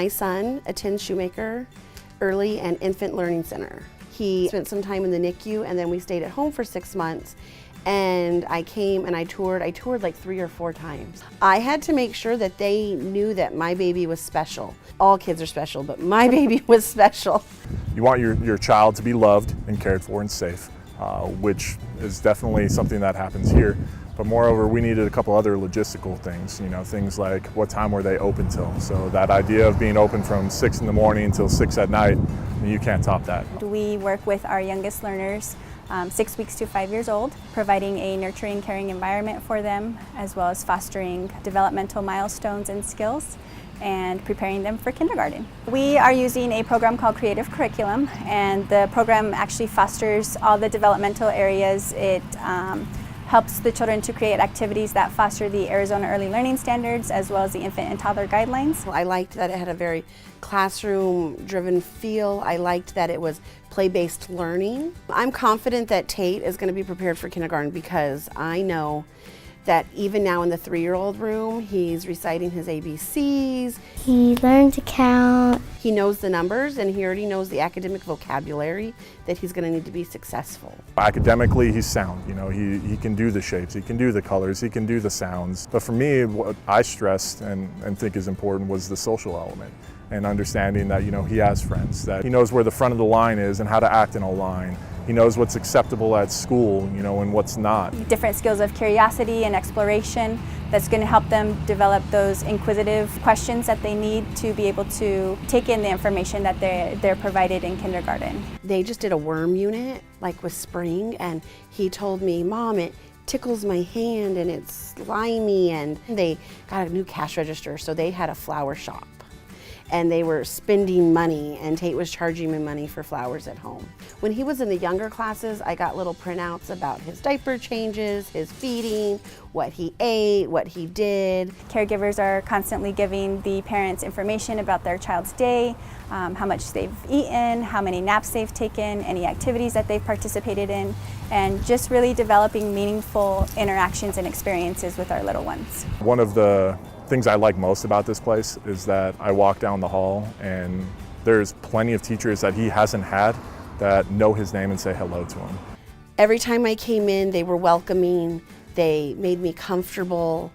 My son attends Schumaker Early and Infant Learning Center. He spent some time in the NICU and then we stayed at home for 6 months. And I came and I toured like 3 or 4 times. I had to make sure that they knew that my baby was special. All kids are special, but my baby was special. You want your child to be loved and cared for and safe, which is definitely something that happens here. But moreover, we needed a couple other logistical things, things like what time were they open till. So that idea of being open from 6 in the morning until 6 at night, you can't top that. We work with our youngest learners 6 weeks to 5 years old, providing a nurturing, caring environment for them, as well as fostering developmental milestones and skills, and preparing them for kindergarten. We are using a program called Creative Curriculum, and the program actually fosters all the developmental areas. It helps the children to create activities that foster the Arizona Early Learning Standards as well as the infant and toddler guidelines. I liked that it had a very classroom-driven feel. I liked that it was play-based learning. I'm confident that Tate is going to be prepared for kindergarten because I know that even now in the 3-year-old room, he's reciting his ABCs. He learned to count. He knows the numbers and he already knows the academic vocabulary that he's going to need to be successful. Academically, he's sound. He can do the shapes, he can do the colors, he can do the sounds. But for me, what I stressed and think is important was the social element and understanding that he has friends, that he knows where the front of the line is and how to act in a line. He knows what's acceptable at school, and what's not. Different skills of curiosity and exploration that's going to help them develop those inquisitive questions that they need to be able to take in the information that they're provided in kindergarten. They just did a worm unit, like with Spring, and he told me, "Mom, it tickles my hand and it's slimy," and they got a new cash register, so they had a flower shop. And they were spending money, and Tate was charging me money for flowers at home. When he was in the younger classes, I got little printouts about his diaper changes, his feeding, what he ate, what he did. Caregivers are constantly giving the parents information about their child's day, how much they've eaten, how many naps they've taken, any activities that they've participated in, and just really developing meaningful interactions and experiences with our little ones. One of the things I like most about this place is that I walk down the hall and there's plenty of teachers that he hasn't had that know his name and say hello to him. Every time I came in, they were welcoming, they made me comfortable,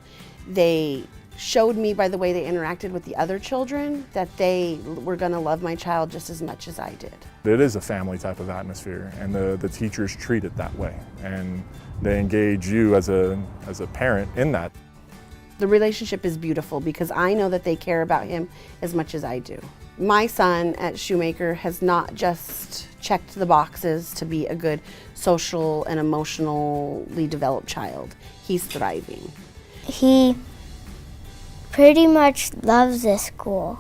they showed me by the way they interacted with the other children that they were going to love my child just as much as I did. It is a family type of atmosphere, and the teachers treat it that way, and they engage you as a parent in that. The relationship is beautiful because I know that they care about him as much as I do. My son at Schumaker has not just checked the boxes to be a good social and emotionally developed child. He's thriving. He pretty much loves this school.